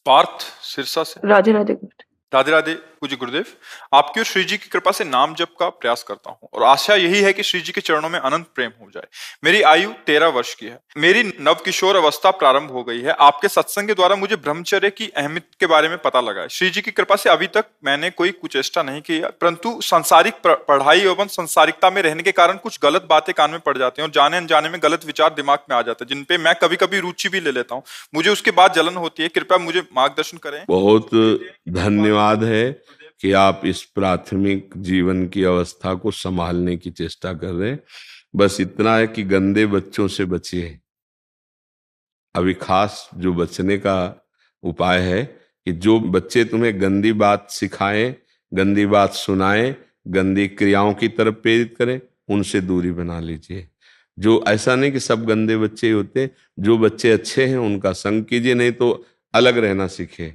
पार्थ सिरसा से। राधे राधे गुरुदेव। राधे राधे पूज्य गुरुदेव, आपकी और श्री जी की कृपा से नाम जप का प्रयास करता हूँ और आशा यही है कि श्री जी के चरणों में अनंत प्रेम हो जाए। मेरी आयु 13 वर्ष की है। मेरी नव किशोर अवस्था प्रारंभ हो गई है। आपके सत्संग के द्वारा मुझे ब्रह्मचर्य की अहमियत के बारे में पता लगा है। श्री जी की कृपा से अभी तक मैंने कोई कुचेष्टा नहीं किया, परंतु सांसारिक पढ़ाई एवं संसारिकता में रहने के कारण कुछ गलत बातें कान में पड़ जाती हैं और जाने अनजाने में गलत विचार दिमाग में आ जाते हैं, जिनपे मैं कभी कभी रुचि भी ले लेता हूँ। मुझे उसके बाद जलन होती है। कृपया मुझे मार्गदर्शन करें। बहुत धन्यवाद है कि आप इस प्राथमिक जीवन की अवस्था को संभालने की चेष्टा कर रहे हैं। बस इतना है कि गंदे बच्चों से बचिए। अभी खास जो बचने का उपाय है कि जो बच्चे तुम्हें गंदी बात सिखाएं, गंदी बात सुनाएं, गंदी क्रियाओं की तरफ प्रेरित करें, उनसे दूरी बना लीजिए। जो ऐसा नहीं कि सब गंदे बच्चे ही होते, जो बच्चे अच्छे हैं उनका संग कीजिए, नहीं तो अलग रहना सीखे।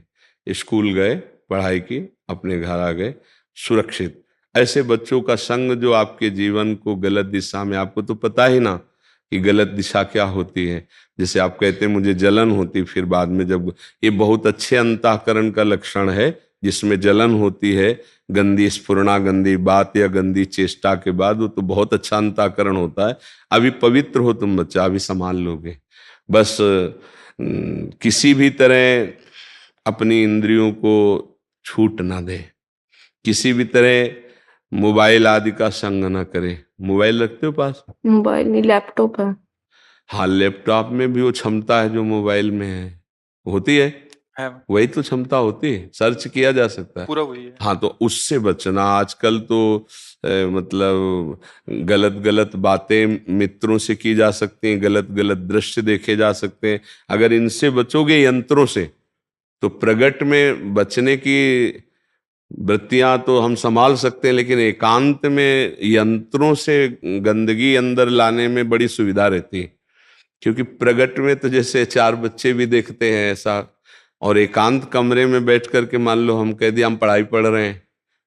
स्कूल गए, पढ़ाई की, अपने घर आ गए सुरक्षित। ऐसे बच्चों का संग जो आपके जीवन को गलत दिशा में, आपको तो पता ही ना कि गलत दिशा क्या होती है। जैसे आप कहते हैं मुझे जलन होती, फिर बाद में जब, ये बहुत अच्छे अंतःकरण का लक्षण है जिसमें जलन होती है, गंदी स्फुरणा, गंदी बात या गंदी चेष्टा के बाद, वो तो बहुत अच्छा अंतःकरण होता है। अभी पवित्र हो तुम बच्चा, अभी संभाल लोगे। बस किसी भी तरह अपनी इंद्रियों को छूट ना दे, किसी भी तरह मोबाइल आदि का संग ना करे। मोबाइल रखते हो पास? मोबाइल नहीं, लैपटॉप है। हाँ, लैपटॉप में भी वो क्षमता है जो मोबाइल में है, होती है वही तो क्षमता होती है, सर्च किया जा सकता है, पूरा वही है। हाँ, तो उससे बचना। आजकल तो मतलब गलत गलत बातें मित्रों से की जा सकती हैं, गलत गलत दृश्य देखे जा सकते हैं। अगर इनसे बचोगे यंत्रों से, तो प्रगट में बचने की वृत्तियां तो हम संभाल सकते हैं, लेकिन एकांत में यंत्रों से गंदगी अंदर लाने में बड़ी सुविधा रहती है। क्योंकि प्रगट में तो जैसे चार बच्चे भी देखते हैं ऐसा, और एकांत कमरे में बैठ करके मान लो हम कह दिया हम पढ़ाई पढ़ रहे हैं,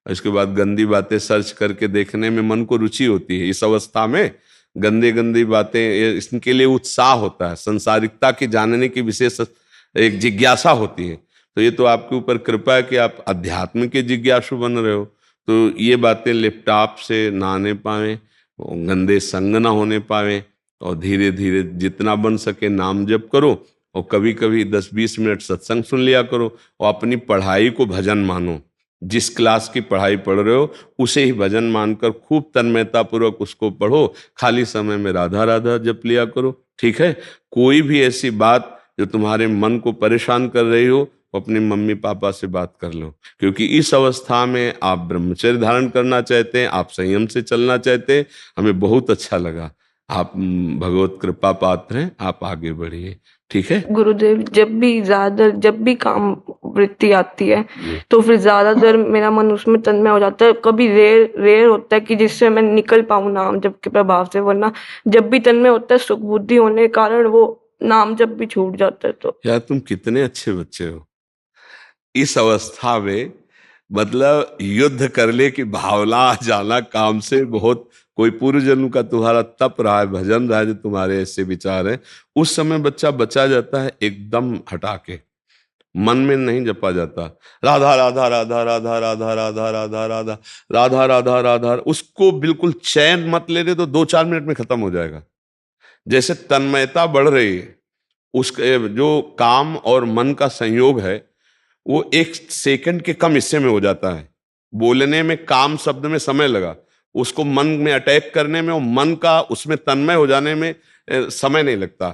और इसके बाद गंदी बातें सर्च करके देखने में मन को रुचि होती है। इस अवस्था में गंदी गंदी बातें, इसके लिए उत्साह होता है, संसारिकता की जानने की विशेष एक जिज्ञासा होती है। तो ये तो आपके ऊपर कृपा है कि आप अध्यात्म के जिज्ञासु बन रहे हो। तो ये बातें लैपटॉप से ना आने पाए, गंदे संग ना होने पाए, और धीरे धीरे जितना बन सके नाम जप करो, और कभी कभी 10-20 मिनट सत्संग सुन लिया करो, और अपनी पढ़ाई को भजन मानो। जिस क्लास की पढ़ाई पढ़ रहे हो उसे ही भजन मानकर खूब तन्मयता पूर्वक उसको पढ़ो। खाली समय में राधा राधा जप लिया करो, ठीक है। कोई भी ऐसी बात जो तुम्हारे मन को परेशान कर रही हो, अपने मम्मी पापा से बात कर लो। क्योंकि इस अवस्था में आप ब्रह्मचर्य धारण करना चाहते हैं, आप संयम से चलना चाहते हैं। हमें बहुत अच्छा लगा, आप भगवत कृपा पात्र हैं, आप आगे बढ़िए, ठीक है। गुरुदेव, जब भी काम वृत्ति आती है तो फिर ज्यादातर मेरा मन उसमें तन्मय हो जाता है। कभी रेयर रेयर होता है कि जिससे मैं निकल पाऊं नाम जप के प्रभाव से, वरना जब भी तन्मय होता है सुख बुद्धि होने के कारण वो नाम जप भी छूट जाता है। तो यार तुम कितने अच्छे बच्चे हो। इस अवस्था में मतलब युद्ध करने की भावना आ जाना काम से, बहुत कोई पूर्व जन्म का तुम्हारा तप रहा है, भजन रहा है, जो तुम्हारे ऐसे विचार हैं, उस समय बच्चा बचा जाता है एकदम हटा के। मन में नहीं जपा जाता राधा राधा राधा राधा राधा राधा राधा राधा राधा राधा राधा, उसको बिल्कुल चैन मत ले रहे तो 2-4 मिनट में खत्म हो जाएगा। जैसे तन्मयता बढ़ रही है, उसके जो काम और मन का संयोग है वो 1 सेकंड के कम हिस्से में हो जाता है। बोलने में काम शब्द में समय लगा, उसको मन में अटैक करने में और मन का उसमें तन्मय हो जाने में समय नहीं लगता।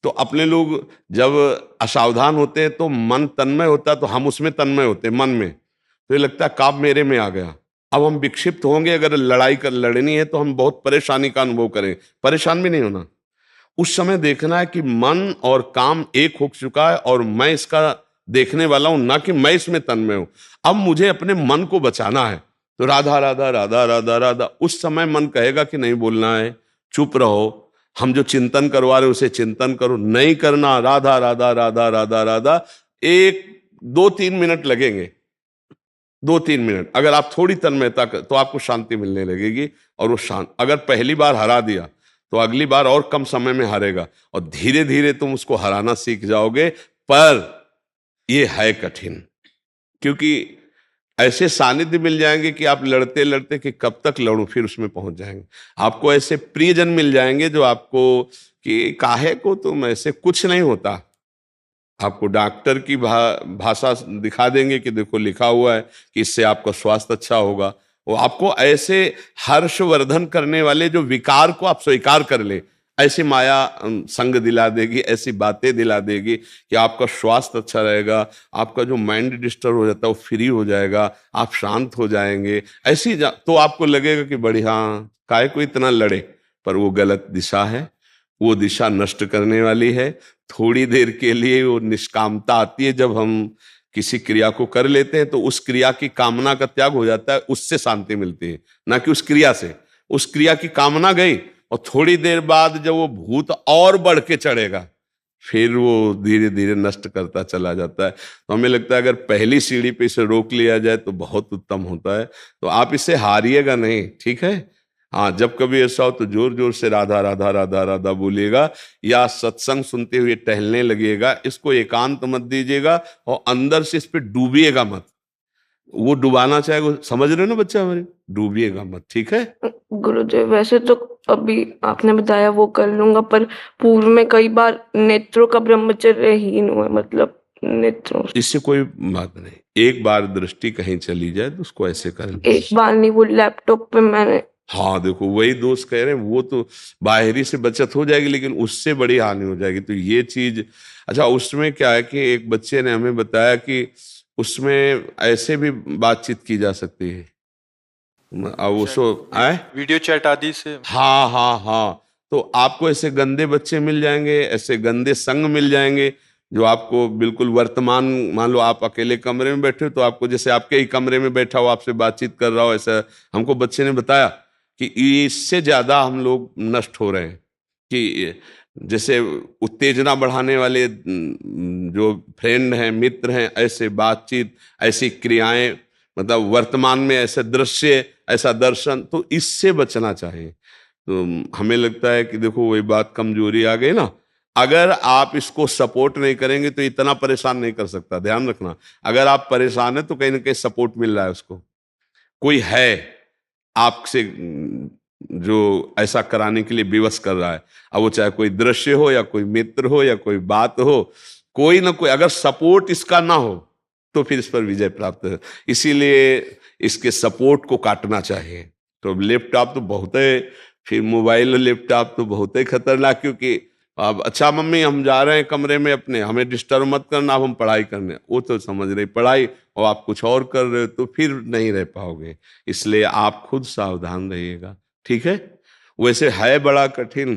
तो अपने लोग जब असावधान होते हैं तो मन तन्मय होता है, तो हम उसमें तन्मय होते हैं मन में, तो ये लगता है काम मेरे में आ गया। अब हम विक्षिप्त होंगे, अगर लड़नी है तो हम बहुत परेशानी का अनुभव करें। परेशान भी नहीं होना, उस समय देखना है कि मन और काम एक हो चुका है और मैं इसका देखने वाला हूं, ना कि मैं इसमें तन्मय हूं। अब मुझे अपने मन को बचाना है, तो राधा राधा राधा राधा राधा। उस समय मन कहेगा कि नहीं बोलना है, चुप रहो, हम जो चिंतन करवा रहे उसे चिंतन करो, नहीं करना, राधा राधा राधा राधा राधा। 1-2-3 मिनट लगेंगे, 2-3 मिनट। अगर आप थोड़ी तन्मयता कर तो आपको शांति मिलने लगेगी, और वो शांत, अगर पहली बार हरा दिया तो अगली बार और कम समय में हारेगा, और धीरे धीरे तुम उसको हराना सीख जाओगे। पर ये है कठिन, क्योंकि ऐसे सानिध्य मिल जाएंगे कि आप लड़ते लड़ते कि कब तक लड़ूं, फिर उसमें पहुंच जाएंगे। आपको ऐसे प्रियजन मिल जाएंगे जो आपको कि काहे को तुम ऐसे, कुछ नहीं होता। आपको डॉक्टर की भाषा दिखा देंगे कि देखो लिखा हुआ है कि इससे आपका स्वास्थ्य अच्छा होगा। वो आपको ऐसे हर्षवर्धन करने वाले जो विकार को आप स्वीकार कर ले, ऐसी माया संग दिला देगी, ऐसी बातें दिला देगी कि आपका स्वास्थ्य अच्छा रहेगा, आपका जो माइंड डिस्टर्ब हो जाता है वो फ्री हो जाएगा, आप शांत हो जाएंगे। तो आपको लगेगा कि बड़ी, हाँ काहे को इतना लड़े, पर वो गलत दिशा है, वो दिशा नष्ट करने वाली है। थोड़ी देर के लिए वो निष्कामता आती है, जब हम किसी क्रिया को कर लेते हैं तो उस क्रिया की कामना का त्याग हो जाता है, उससे शांति मिलती है, ना कि उस क्रिया से। उस क्रिया की कामना गई और थोड़ी देर बाद जब वो भूत और बढ़ के चढ़ेगा, फिर वो धीरे धीरे नष्ट करता चला जाता है। तो हमें लगता है अगर पहली सीढ़ी पे इसे रोक लिया जाए तो बहुत उत्तम होता है। तो आप इसे हारिएगा नहीं, ठीक है। हाँ, जब कभी ऐसा हो तो जोर जोर से राधा राधा राधा राधा बोलिएगा, या सत्संग सुनते हुए टहलने लगिएगा। इसको एकांत मत दीजिएगा और अंदर से इस पे डूबिएगा मत। वो डुबाना चाहेगा, समझ रहे हो ना बच्चा हमारे, डूबिएगा मत, ठीक है। गुरुदेव, वैसे तो अभी आपने बताया वो कर लूंगा, पर पूर्व में कई बार नेत्रों का ब्रह्मचर्यहीन हुआ, मतलब नेत्रों इससे कोई बात नहीं, एक बार दृष्टि कहीं चली जाए तो उसको ऐसे कर। एक बार नहीं, वो लैपटॉप पे मैंने। हाँ देखो, वही दोस्त कह रहे हैं, वो तो बाहरी से बचत हो जाएगी लेकिन उससे बड़ी हानि हो जाएगी। तो ये चीज, अच्छा उसमें क्या है कि एक बच्चे ने हमें बताया कि उसमें ऐसे भी बातचीत की जा सकती है। अब उसको आए वीडियो चैट आदि से। हाँ हाँ हाँ, तो आपको ऐसे गंदे बच्चे मिल जाएंगे, ऐसे गंदे संग मिल जाएंगे जो आपको बिल्कुल वर्तमान, मान लो आप अकेले कमरे में बैठे हो तो आपको जैसे आपके ही कमरे में बैठा हो आपसे बातचीत कर रहा हो, ऐसा हमको बच्चे ने बताया कि इससे ज्यादा हम लोग नष्ट हो रहे हैं। कि जैसे उत्तेजना बढ़ाने वाले जो फ्रेंड हैं, मित्र हैं, ऐसे बातचीत, ऐसी क्रियाएं, मतलब वर्तमान में ऐसे दृश्य, ऐसा दर्शन, तो इससे बचना चाहिए। तो हमें लगता है कि देखो वही बात, कमजोरी आ गई ना। अगर आप इसको सपोर्ट नहीं करेंगे तो इतना परेशान नहीं कर सकता, ध्यान रखना। अगर आप परेशान है तो कहीं ना कहीं सपोर्ट मिल रहा है उसको, कोई है आपसे जो ऐसा कराने के लिए विवश कर रहा है। अब वो चाहे कोई दृश्य हो या कोई मित्र हो या कोई बात हो, कोई ना कोई, अगर सपोर्ट इसका ना हो तो फिर इस पर विजय प्राप्त है। इसीलिए इसके सपोर्ट को काटना चाहिए। तो लैपटॉप तो बहुत है, फिर मोबाइल और लैपटॉप तो बहुत ही खतरनाक, क्योंकि अब अच्छा मम्मी हम जा रहे हैं कमरे में अपने, हमें डिस्टर्ब मत करना, अब हम पढ़ाई करने, वो तो समझ रही पढ़ाई और आप कुछ और कर रहे हो, तो फिर नहीं रह पाओगे। इसलिए आप खुद सावधान रहिएगा, ठीक है। वैसे है बड़ा कठिन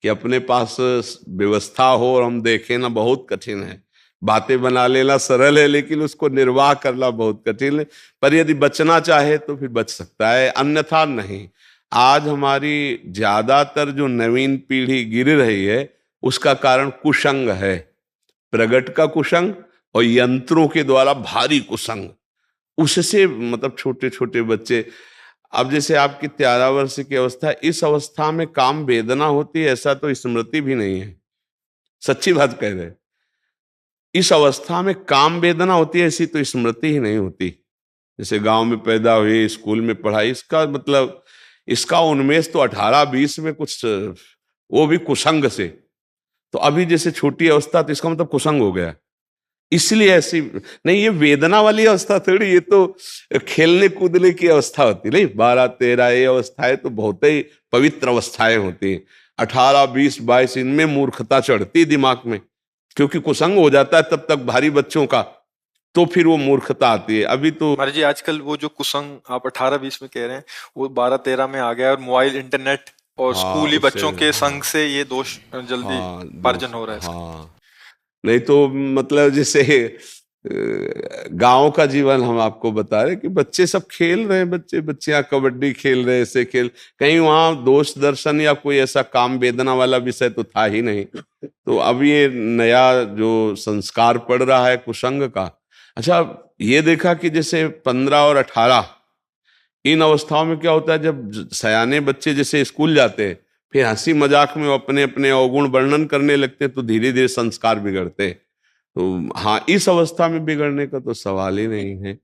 कि अपने पास व्यवस्था हो और हम देखें ना, बहुत कठिन है। बातें बना लेना सरल है लेकिन उसको निर्वाह करना बहुत कठिन है। पर यदि बचना चाहे तो फिर बच सकता है, अन्यथा नहीं। आज हमारी ज्यादातर जो नवीन पीढ़ी गिर रही है उसका कारण कुसंग है, प्रगट का कुसंग और यंत्रों के द्वारा भारी कुसंग। उससे मतलब छोटे छोटे बच्चे, अब जैसे आपकी 13 वर्ष की अवस्था, इस अवस्था में काम वेदना होती है ऐसा तो स्मृति भी नहीं है, सच्ची बात कह रहे। इस अवस्था में काम वेदना होती है ऐसी तो स्मृति ही नहीं होती। जैसे गांव में पैदा हुए, स्कूल में पढ़ाई, इसका मतलब इसका उन्मेष तो 18-20 में कुछ, वो भी कुसंग से। तो अभी जैसे छोटी अवस्था, तो इसका मतलब कुसंग हो गया। इसलिए ऐसी नहीं, ये वेदना वाली अवस्था थोड़ी, ये तो खेलने कूदने की अवस्था होती नहीं। 12-13 ये अवस्थाएं तो बहुत ही पवित्र अवस्थाएं होती हैं। 18-20-22 इनमें मूर्खता चढ़ती दिमाग में, क्योंकि कुसंग हो जाता है तब तक भारी बच्चों का, तो फिर वो मूर्खता आती है। अभी तो महाराज जी आजकल वो जो कुसंग आप 18-20 में कह रहे हैं वो 12-13 में आ गया, और मोबाइल, इंटरनेट और हाँ, स्कूली उससे बच्चों के संग से ये दोष जल्दी हाँ पार्जन हो रहा है इसका। हाँ, नहीं तो मतलब जैसे गांव का जीवन हम आपको बता रहे कि बच्चे सब खेल रहे हैं, बच्चियां कबड्डी खेल रहे हैं, ऐसे खेल, कहीं वहां दोष दर्शन या कोई ऐसा काम वेदना वाला विषय तो था ही नहीं। तो अब ये नया जो संस्कार पड़ रहा है कुसंग का। अच्छा, ये देखा कि जैसे 15 और 18 इन अवस्थाओं में क्या होता है, जब सयाने बच्चे जैसे स्कूल जाते हैं, फिर हंसी मजाक में अपने अपने अवगुण वर्णन करने लगते हैं, तो धीरे धीरे संस्कार बिगड़ते हैं। तो हाँ, इस अवस्था में बिगड़ने का तो सवाल ही नहीं है।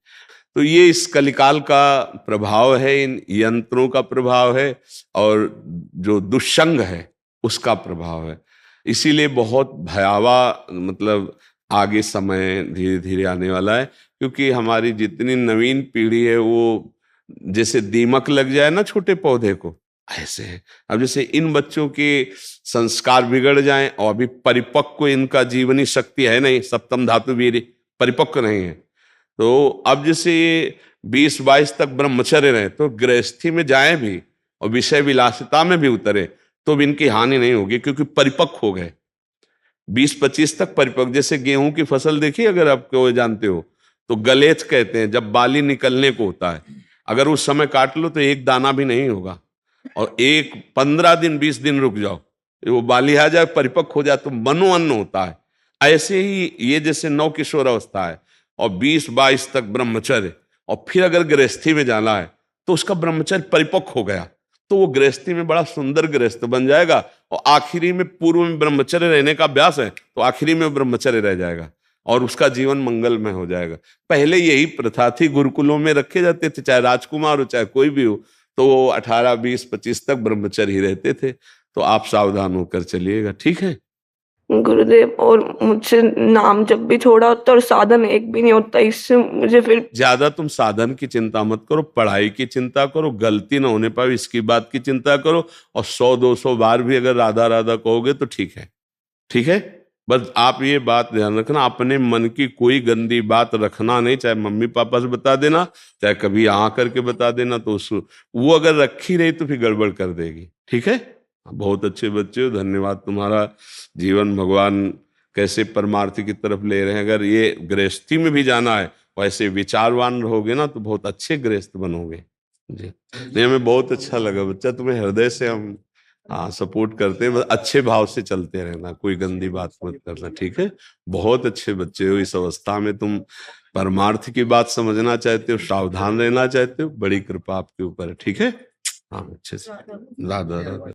तो ये इस कलिकाल का प्रभाव है, इन यंत्रों का प्रभाव है, और जो दुष्संग है उसका प्रभाव है। इसीलिए बहुत भयावह मतलब आगे समय धीरे धीरे आने वाला है, क्योंकि हमारी जितनी नवीन पीढ़ी है वो जैसे दीमक लग जाए ना छोटे पौधे को, ऐसे है। अब जैसे इन बच्चों के संस्कार बिगड़ जाएं और अभी परिपक्व इनका जीवनी शक्ति है नहीं, सप्तम धातु वीर्य परिपक्व नहीं है, तो अब जैसे 20-22 तक ब्रह्मचर्य रहे तो गृहस्थी में जाएं भी और विषय विलासिता में भी उतरे तो भी इनकी हानि नहीं होगी, क्योंकि परिपक्व हो गए 20-25 तक परिपक्व। जैसे गेहूं की फसल देखिए, अगर आप को जानते हो, तो गलेच कहते हैं, जब बाली निकलने को होता है, अगर उस समय काट लो तो एक दाना भी नहीं होगा, और 15 दिन 20 दिन रुक जाओ, वो बाली आ जाए परिपक्व हो जाए तो मनोअन्न होता है। ऐसे ही ये जैसे नव किशोर अवस्था है और 20-22 तक ब्रह्मचर्य, और फिर अगर गृहस्थी में जाना है तो उसका ब्रह्मचर्य परिपक्व हो गया तो वो गृहस्थी में बड़ा सुंदर गृहस्थ बन जाएगा, और आखिरी में पूर्व में ब्रह्मचर्य रहने का अभ्यास है तो आखिरी में ब्रह्मचर्य रह जाएगा और उसका जीवन मंगलमय हो जाएगा। पहले यही प्रथा थी, गुरुकुलों में रखे जाते थे, चाहे राजकुमार हो चाहे कोई भी हो, तो वो 18, 20, 25 तक ब्रह्मचर्य ही रहते थे। तो आप सावधान होकर चलिएगा, ठीक है। गुरुदेव, और मुझसे नाम जब भी छोड़ा होता है और साधन एक भी नहीं होता, इससे मुझे फिर ज्यादा तुम साधन की चिंता मत करो, पढ़ाई की चिंता करो, गलती ना होने पाए इसकी बात की चिंता करो, और 100-200 बार भी अगर राधा राधा कहोगे तो ठीक है, ठीक है। बस आप ये बात ध्यान रखना, अपने मन की कोई गंदी बात रखना नहीं, चाहे मम्मी पापा से बता देना, चाहे कभी यहाँ करके बता देना, तो वो अगर रखी रही तो फिर गड़बड़ कर देगी, ठीक है। बहुत अच्छे बच्चे हो, धन्यवाद। तुम्हारा जीवन भगवान कैसे परमार्थ की तरफ ले रहे हैं। अगर ये गृहस्थी में भी जाना है, वैसे विचारवान रहोगे ना तो बहुत अच्छे गृहस्थ बनोगे जी। नहीं, हमें बहुत अच्छा लगा बच्चा, तुम्हें हृदय से हम सपोर्ट करते हैं। बस अच्छे भाव से चलते रहना, कोई गंदी बात मत करना, ठीक है। बहुत अच्छे बच्चे हो, इस अवस्था में तुम परमार्थ की बात समझना चाहते हो, सावधान रहना चाहते हो, बड़ी कृपा आपके ऊपर है, ठीक है। हाँ, अच्छे से राधा राधा।